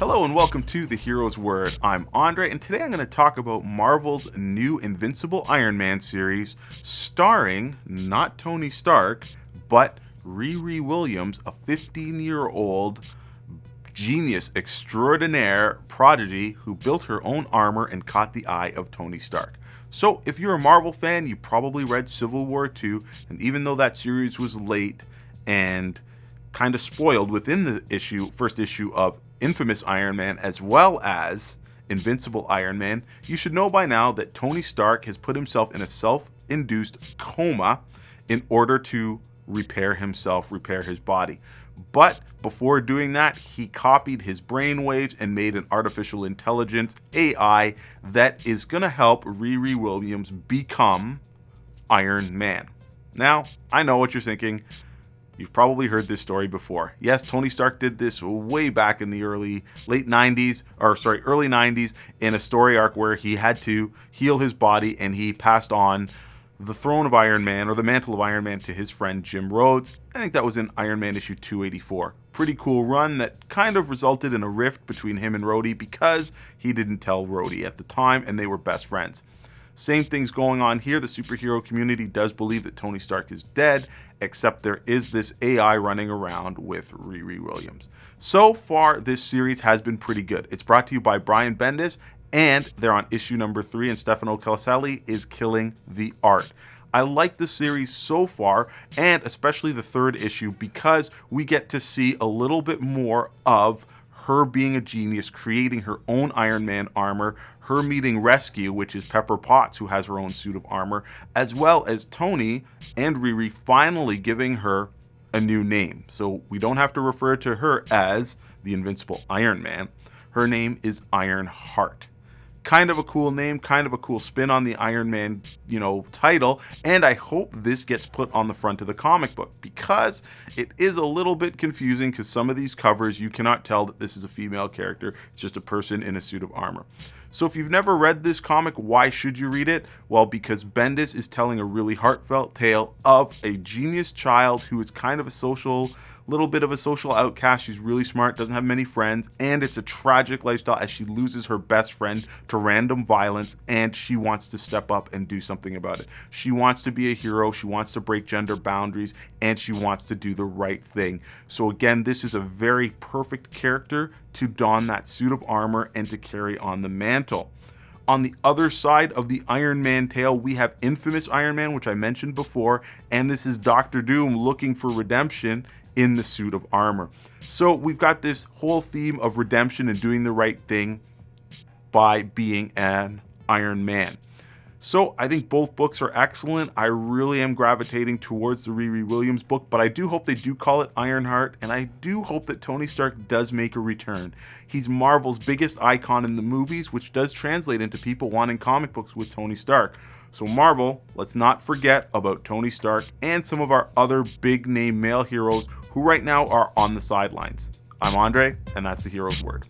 Hello and welcome to The Hero's Word. I'm Andre, and today I'm going to talk about Marvel's new Invincible Iron Man series starring not Tony Stark, but Riri Williams, a 15-year-old genius extraordinaire prodigy who built her own armor and caught the eye of Tony Stark. So if you're a Marvel fan, you probably read Civil War 2, and even though that series was late and kind of spoiled within the first issue of Infamous Iron Man as well as Invincible Iron Man, you should know by now that Tony Stark has put himself in a self-induced coma in order to repair himself, repair his body. But before doing that, he copied his brainwaves and made an artificial intelligence AI that is going to help Riri Williams become Iron Man. Now, I know what you're thinking. You've probably heard this story before. Yes, Tony Stark did this way back in the early 90s in a story arc where he had to heal his body and he passed on the throne of Iron Man, or the mantle of Iron Man, to his friend Jim Rhodes. I think that was in Iron Man issue 284. Pretty cool run that kind of resulted in a rift between him and Rhodey because he didn't tell Rhodey at the time and they were best friends. Same thing's going on here. The superhero community does believe that Tony Stark is dead, except there is this AI running around with Riri Williams. So far, this series has been pretty good. It's brought to you by Brian Bendis, and they're on issue number 3, and Stefano Caselli is killing the art. I like the series so far, and especially the third issue, because we get to see a little bit more of her being a genius, creating her own Iron Man armor, her meeting Rescue, which is Pepper Potts, who has her own suit of armor, as well as Tony and Riri finally giving her a new name. So we don't have to refer to her as the Invincible Iron Man. Her name is Ironheart. Kind of a cool name, kind of a cool spin on the Iron Man, title, and I hope this gets put on the front of the comic book because it is a little bit confusing because some of these covers you cannot tell that this is a female character. It's just a person in a suit of armor. So if you've never read this comic, why should you read it? Well, because Bendis is telling a really heartfelt tale of a genius child who is kind of a little bit of a social outcast. She's really smart, doesn't have many friends, and it's a tragic lifestyle as she loses her best friend to random violence, and she wants to step up and do something about it. She wants to be a hero, she wants to break gender boundaries, and she wants to do the right thing. So again, this is a very perfect character to don that suit of armor and to carry on the mantle. On the other side of the Iron Man tale, we have Infamous Iron Man, which I mentioned before, and this is Dr. Doom looking for redemption in the suit of armor. So we've got this whole theme of redemption and doing the right thing by being an Iron Man. So I think both books are excellent. I really am gravitating towards the Riri Williams book, but I do hope they do call it Ironheart, and I do hope that Tony Stark does make a return. He's Marvel's biggest icon in the movies, which does translate into people wanting comic books with Tony Stark. So Marvel, let's not forget about Tony Stark and some of our other big name male heroes who right now are on the sidelines. I'm Andre, and that's The Hero's Word.